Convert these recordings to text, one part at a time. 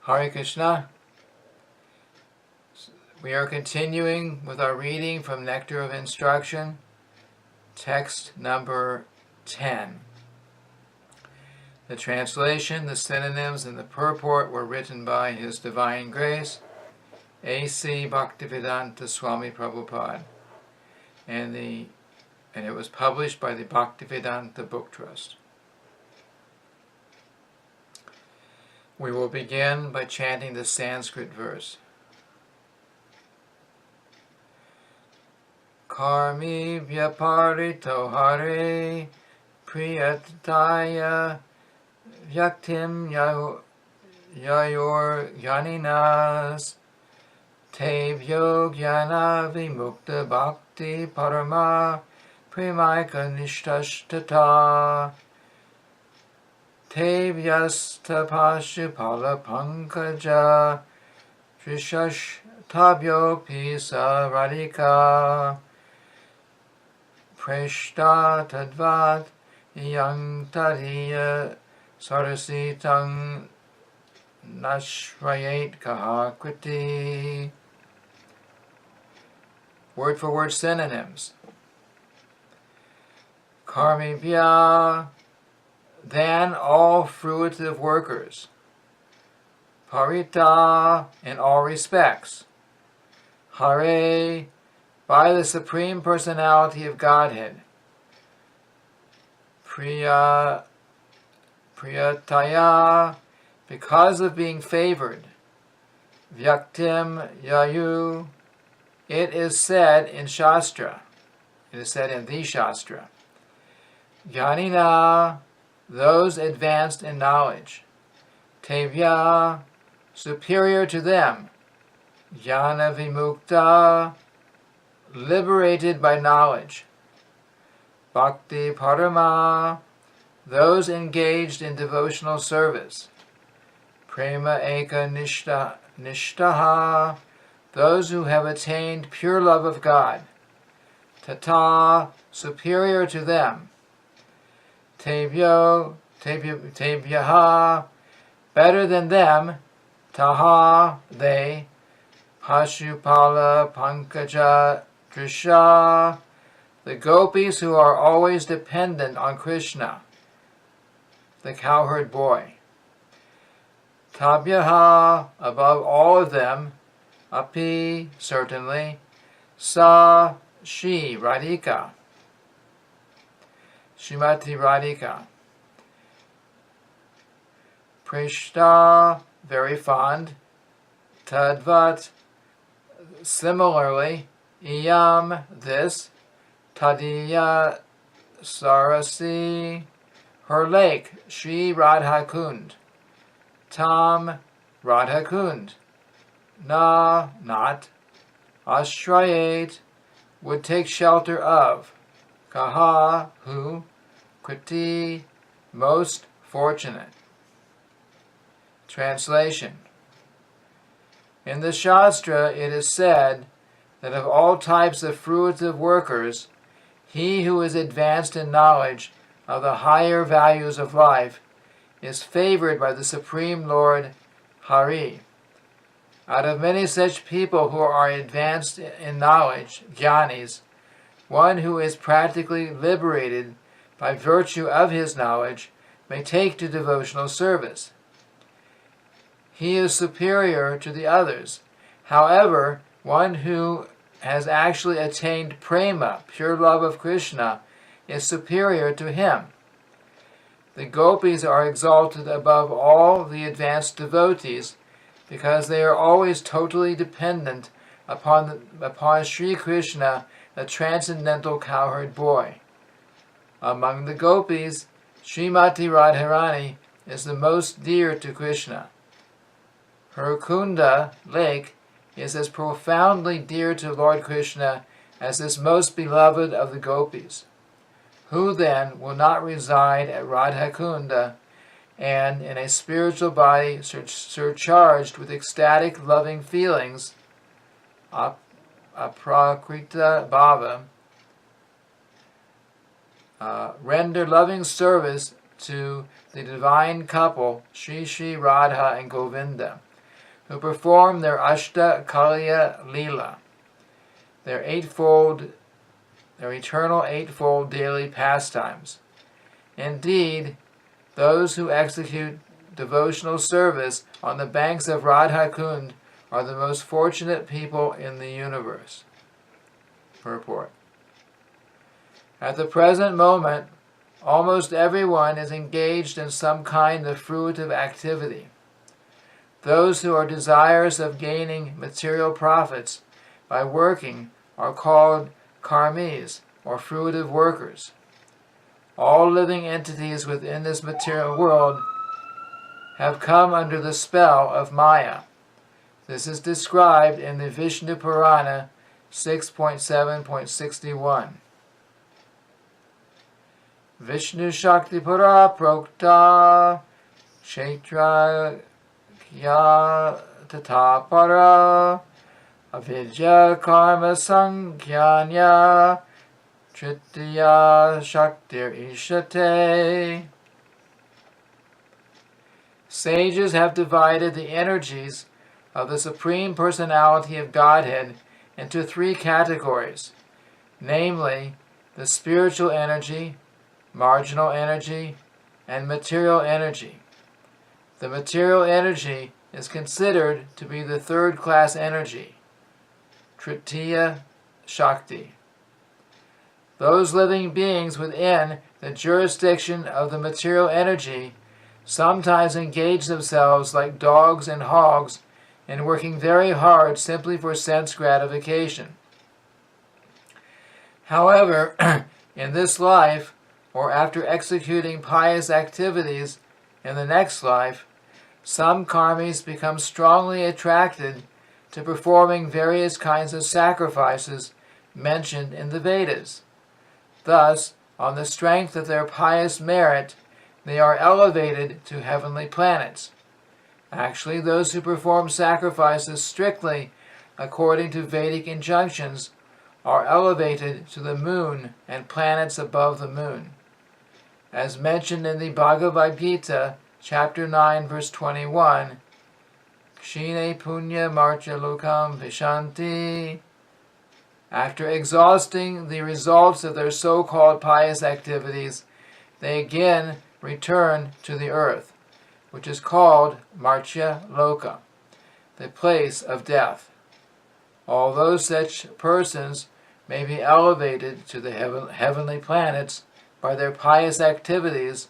Hare Krishna. We are continuing with our reading from Nectar of Instruction, text number 10. The translation, the synonyms, and the purport were written by His Divine Grace, A.C. Bhaktivedanta Swami Prabhupada, and it was published by the Bhaktivedanta Book Trust. We will begin by chanting the Sanskrit verse. Karmi vyaparito hare priyataya vyaktim yayor yaninas tevyo gyana vimukta bhakti parama premaika nishtastata tevyasta pashupala pankaja trishash tabyo pisa radika preshta tadvat yang tadiya sarasitang nashrayet kahakriti. Word for word synonyms. Karmibhya, than all fruitive workers. Parita, in all respects. Hare, by the Supreme Personality of Godhead. Priyataya, because of being favored. Vyaktim yayu, it is said in Shastra. It is said in the Shastra. Jnanina, those advanced in knowledge. Tevya, superior to them. Jnana vimukta, liberated by knowledge. Bhakti parama, those engaged in devotional service. Prema eka nishtaha, those who have attained pure love of God. Tata, superior to them. Tevyaha, better than them. Taha, they. Pashupala pankaja drisha, the gopis who are always dependent on Krishna, the cowherd boy. Tabyaha, above all of them. Api, certainly. Sa, she, Radhika. Srimati Radhika. Prishta, very fond. Tadvat, similarly. Iyam, this. Tadiya Sarasi, her lake. Shri Radhakund. Tam, Radhakund. Na, not. Ashrayet, would take shelter of. Kaha, who. Kriti, most fortunate. Translation. In the Shastra it is said that of all types of fruitive workers, he who is advanced in knowledge of the higher values of life is favored by the Supreme Lord Hari. Out of many such people who are advanced in knowledge, jnanis, one who is practically liberated by virtue of his knowledge may take to devotional service. He is superior to the others. However, one who has actually attained prema, pure love of Krishna, is superior to him. The gopis are exalted above all the advanced devotees because they are always totally dependent upon Sri Krishna, the transcendental cowherd boy. Among the gopis, Srimati Radharani is the most dear to Krishna. Her Kunda, lake, is as profoundly dear to Lord Krishna as this most beloved of the gopis. Who then will not reside at Radhakunda and in a spiritual body surcharged with ecstatic loving feelings, aprakrita bhava, render loving service to the divine couple, Shri Shri Radha and Govinda, who perform their Ashta Kalya Lila, their eternal eightfold daily pastimes. Indeed, those who execute devotional service on the banks of Radha Kund are the most fortunate people in the universe. Purport. At the present moment, almost everyone is engaged in some kind of fruitive activity. Those who are desirous of gaining material profits by working are called karmis, or fruitive workers. All living entities within this material world have come under the spell of Maya. This is described in the Vishnu Purana 6.7.61. Vishnu Shakti Pura Prokta Kshetra Kya Tata Para Avidya Karma Sankhya Tritiya Shaktir Ishate. Sages have divided the energies of the Supreme Personality of Godhead into three categories, namely the spiritual energy, marginal energy, and material energy. The material energy is considered to be the third-class energy, Tritiya Shakti. Those living beings within the jurisdiction of the material energy sometimes engage themselves like dogs and hogs in working very hard simply for sense gratification. However, in this life, or after executing pious activities in the next life, some karmis become strongly attracted to performing various kinds of sacrifices mentioned in the Vedas. Thus, on the strength of their pious merit, they are elevated to heavenly planets. Actually, those who perform sacrifices strictly according to Vedic injunctions are elevated to the moon and planets above the moon. As mentioned in the Bhagavad Gita, chapter 9, verse 21, Kshine Punya Marcha Lokam Vishanti. After exhausting the results of their so-called pious activities, they again return to the earth, which is called Martya Loka, the place of death. Although such persons may be elevated to the heavenly planets by their pious activities,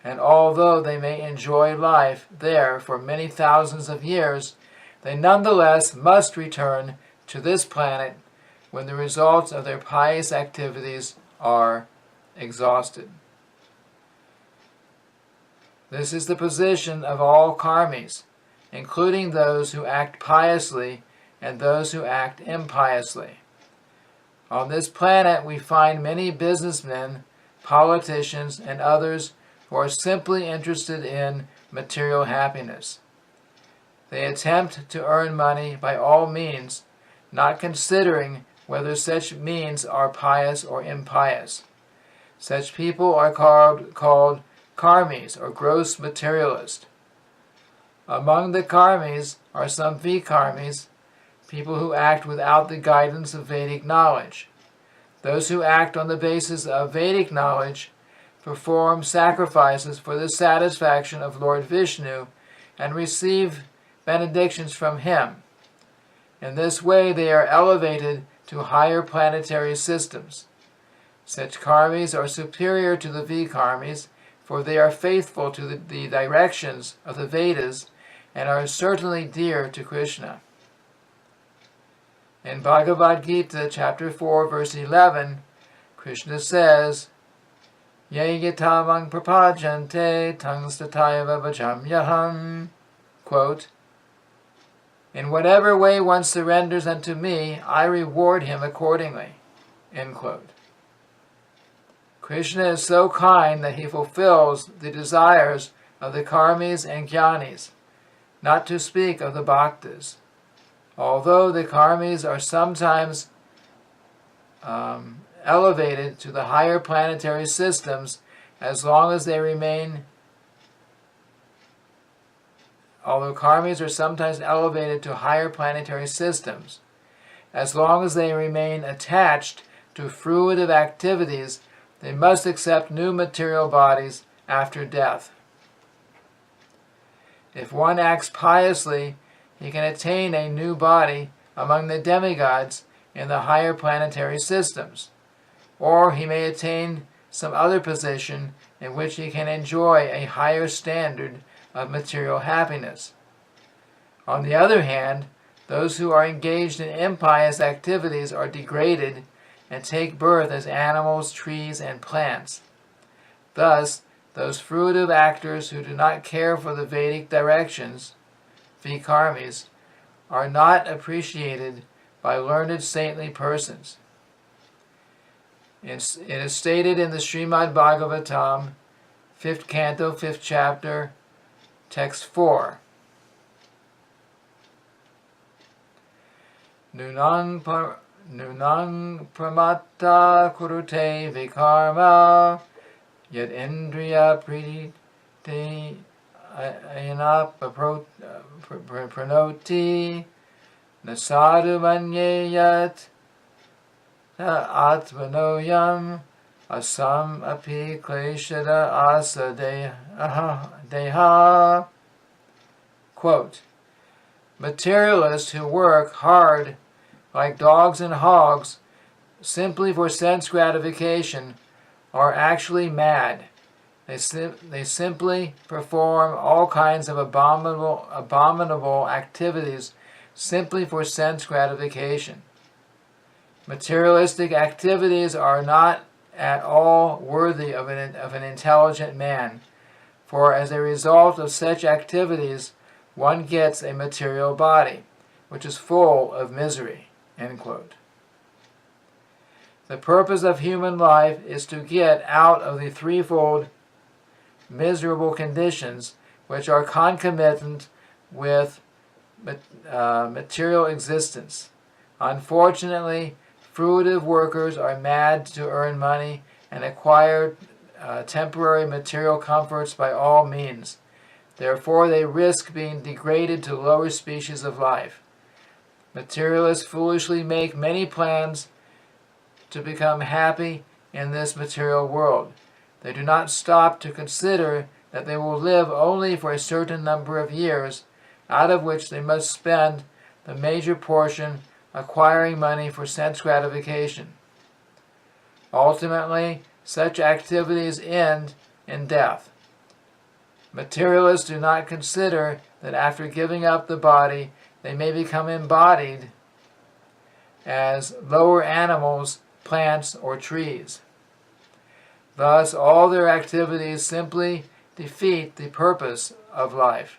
and although they may enjoy life there for many thousands of years, they nonetheless must return to this planet when the results of their pious activities are exhausted. This is the position of all karmis, including those who act piously and those who act impiously. On this planet we find many businessmen, politicians, and others who are simply interested in material happiness. They attempt to earn money by all means, not considering whether such means are pious or impious. Such people are called karmis, or gross materialists. Among the karmis are some vikarmis, people who act without the guidance of Vedic knowledge. Those who act on the basis of Vedic knowledge perform sacrifices for the satisfaction of Lord Vishnu and receive benedictions from him. In this way they are elevated to higher planetary systems. Such karmis are superior to the vikarmis, for they are faithful to the directions of the Vedas and are certainly dear to Krishna. In Bhagavad Gita, chapter 4, verse 11, Krishna says, Ye yatamang prapajante tangstatayava bhajamyaham. Quote, in whatever way one surrenders unto me, I reward him accordingly. End quote. Krishna is so kind that he fulfills the desires of the karmis and jnanis, not to speak of the bhaktas. Although the karmis are sometimes elevated to the higher planetary systems, as long as they remain although karmis are sometimes elevated to higher planetary systems, as long as they remain attached to fruitive activities, they must accept new material bodies after death. If one acts piously, he can attain a new body among the demigods in the higher planetary systems, or he may attain some other position in which he can enjoy a higher standard of material happiness. On the other hand, those who are engaged in impious activities are degraded and take birth as animals, trees, and plants. Thus, those fruitive actors who do not care for the Vedic directions, vikarmis, are not appreciated by learned saintly persons. It is stated in the Srimad Bhagavatam, 5th canto, 5th chapter, text 4. Nunang pramatta kurute vikarma yad indriya priti ayana pranoti nasadu manyayat atmanoyam asam api kleshada asa deha. Quote, materialists who work hard like dogs and hogs simply for sense gratification are actually mad. They simply perform all kinds of abominable activities simply for sense gratification. Materialistic activities are not at all worthy of an intelligent man, for as a result of such activities, one gets a material body, which is full of misery. End quote. The purpose of human life is to get out of the threefold miserable conditions which are concomitant with material existence. Unfortunately, fruitive workers are mad to earn money and acquire temporary material comforts by all means. Therefore, they risk being degraded to lower species of life. Materialists foolishly make many plans to become happy in this material world. They do not stop to consider that they will live only for a certain number of years, out of which they must spend the major portion acquiring money for sense gratification. Ultimately, such activities end in death. Materialists do not consider that after giving up the body, they may become embodied as lower animals, plants, or trees. Thus, all their activities simply defeat the purpose of life.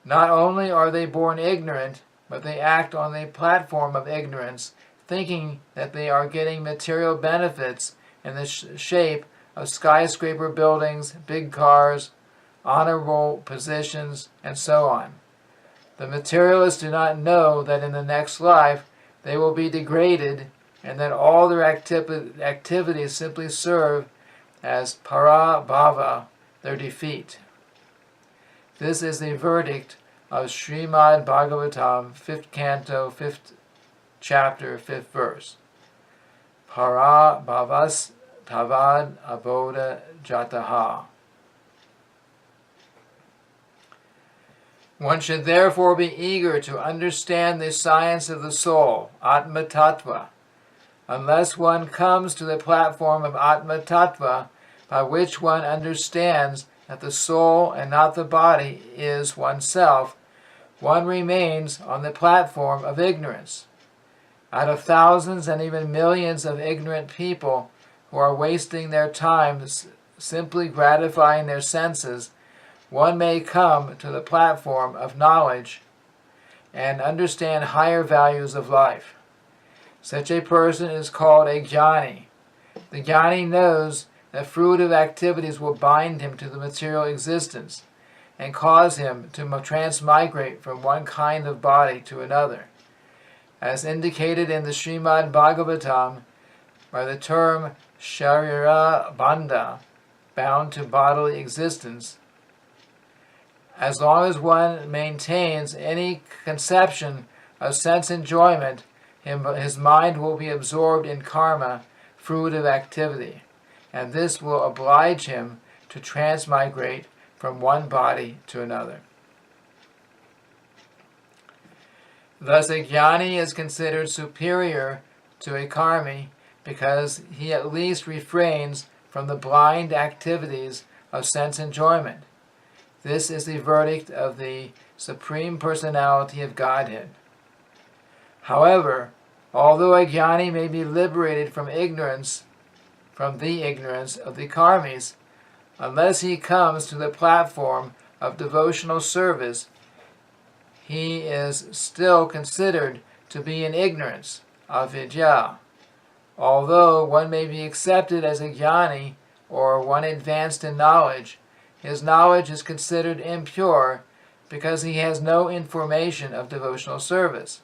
Not only are they born ignorant, but they act on the platform of ignorance, thinking that they are getting material benefits in the shape of skyscraper buildings, big cars, honorable positions, and so on. The materialists do not know that in the next life they will be degraded and that all their activities simply serve as parabhava, their defeat. This is the verdict of Srimad Bhagavatam, 5th canto, 5th chapter, 5th verse. Parabhavas tavad aboda jataha. One should therefore be eager to understand the science of the soul, Atma Tattva. Unless one comes to the platform of Atma Tattva, by which one understands that the soul and not the body is oneself, one remains on the platform of ignorance. Out of thousands and even millions of ignorant people who are wasting their time simply gratifying their senses, one may come to the platform of knowledge and understand higher values of life. Such a person is called a jnani. The jnani knows that fruitive activities will bind him to the material existence and cause him to transmigrate from one kind of body to another. As indicated in the Srimad Bhagavatam by the term Sharira Bandha, bound to bodily existence. As long as one maintains any conception of sense enjoyment, his mind will be absorbed in karma, fruitive activity, and this will oblige him to transmigrate from one body to another. Thus, a jnani is considered superior to a karmi because he at least refrains from the blind activities of sense enjoyment. This is the verdict of the Supreme Personality of Godhead. However, although a jnani may be liberated from the ignorance of the karmis, unless he comes to the platform of devotional service, he is still considered to be in ignorance, avidya. Although one may be accepted as a jnani or one advanced in knowledge, his knowledge is considered impure because he has no information of devotional service,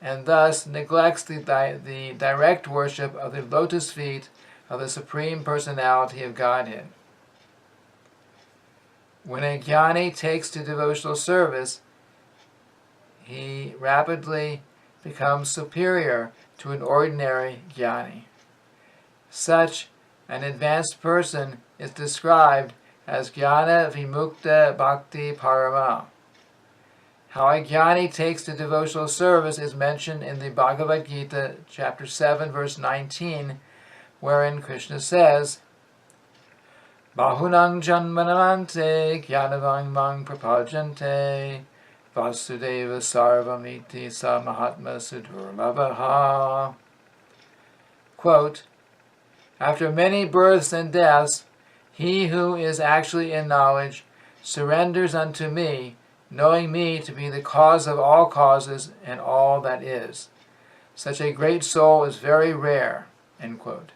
and thus neglects the direct worship of the lotus feet of the Supreme Personality of Godhead. When a jnani takes to devotional service, he rapidly becomes superior to an ordinary jnani. Such an advanced person is described as jnana vimukta bhakti parama. How a jnani takes to devotional service is mentioned in the Bhagavad Gita, chapter 7, verse 19, wherein Krishna says, Bahunang janmanamante jnanavang mang prapajante vasudeva sarvamiti sa mahatma sudurlabhaha. Quote, after many births and deaths, he who is actually in knowledge surrenders unto me, knowing me to be the cause of all causes and all that is. Such a great soul is very rare. End quote.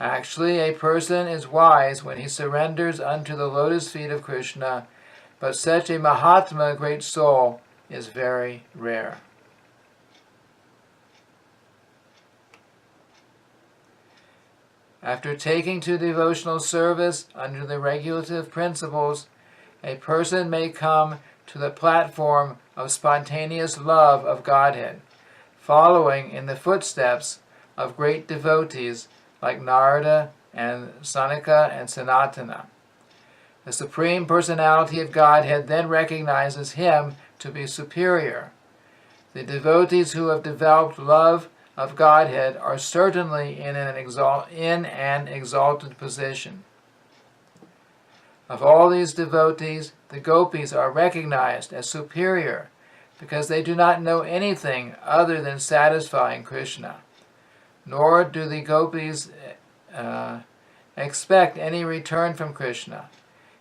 Actually, a person is wise when he surrenders unto the lotus feet of Krishna, but such a Mahatma, great soul, is very rare. After taking to devotional service under the regulative principles, a person may come to the platform of spontaneous love of Godhead, following in the footsteps of great devotees like Narada and Sanaka and Sanatana. The Supreme Personality of Godhead then recognizes him to be superior. The devotees who have developed love of Godhead are certainly in an exalted position. Of all these devotees, the gopis are recognized as superior because they do not know anything other than satisfying Krishna. Nor do the gopis expect any return from Krishna.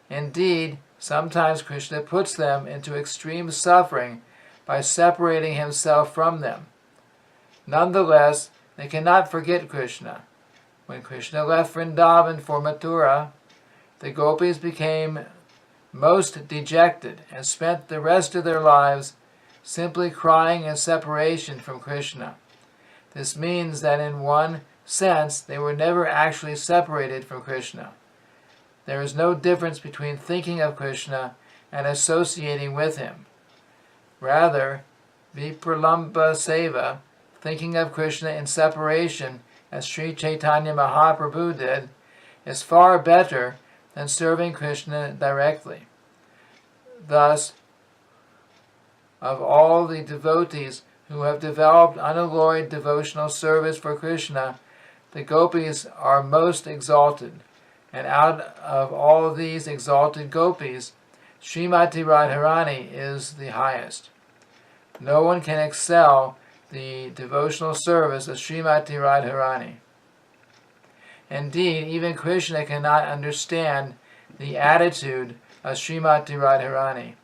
Indeed, sometimes Krishna puts them into extreme suffering by separating himself from them. Nonetheless, they cannot forget Krishna. When Krishna left Vrindavan for Mathura, the gopis became most dejected and spent the rest of their lives simply crying in separation from Krishna. This means that in one sense they were never actually separated from Krishna. There is no difference between thinking of Krishna and associating with him. Rather, vipralamba seva, thinking of Krishna in separation, as Sri Chaitanya Mahaprabhu did, is far better than serving Krishna directly. Thus, of all the devotees who have developed unalloyed devotional service for Krishna, the gopis are most exalted. And out of all of these exalted gopis, Srimati Radharani is the highest. No one can excel the devotional service of Srimati Radharani. Indeed, even Krishna cannot understand the attitude of Srimati Radharani,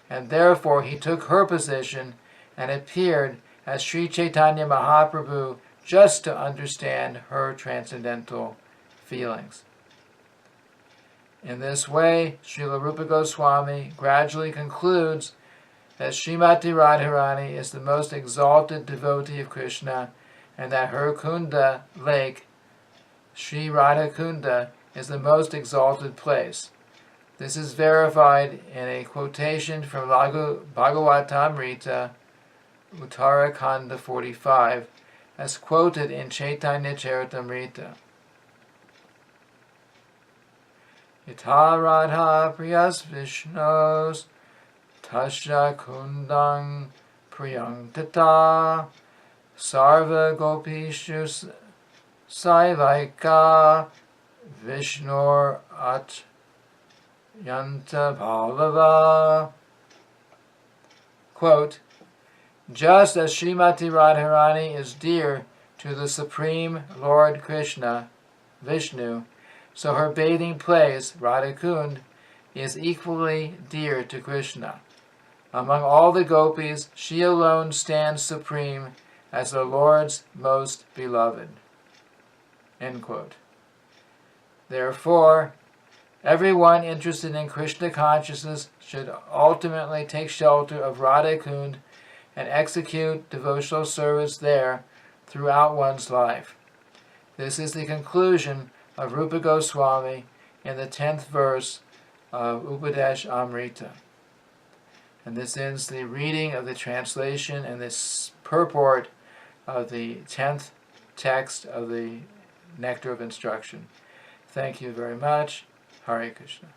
and therefore he took her position and appeared as Sri Chaitanya Mahaprabhu just to understand her transcendental feelings. In this way, Srila Rupa Goswami gradually concludes that Srimati Radharani is the most exalted devotee of Krishna, and that her Kunda lake, Sri Radha Kunda, is the most exalted place. This is verified in a quotation from Bhagavatamrita, Uttarakhanda 45, as quoted in Chaitanya Charitamrita. Ita Radha Priyas Vishnos Tasya Kundang Priyang Tata Sarva Gopishu Saivaika Vishnor At Yanta Bhalava. Quote, just as Srimati Radharani is dear to the Supreme Lord Krishna, Vishnu, so her bathing place, Radhakund, is equally dear to Krishna. Among all the gopis, she alone stands supreme as the Lord's most beloved. End quote. Therefore, everyone interested in Krishna consciousness should ultimately take shelter of Radhakund and execute devotional service there throughout one's life. This is the conclusion of Rupa Goswami in the 10th verse of Upadesh Amrita. And this ends the reading of the translation and this purport of the 10th text of the Nectar of Instruction. Thank you very much. Hare Krishna.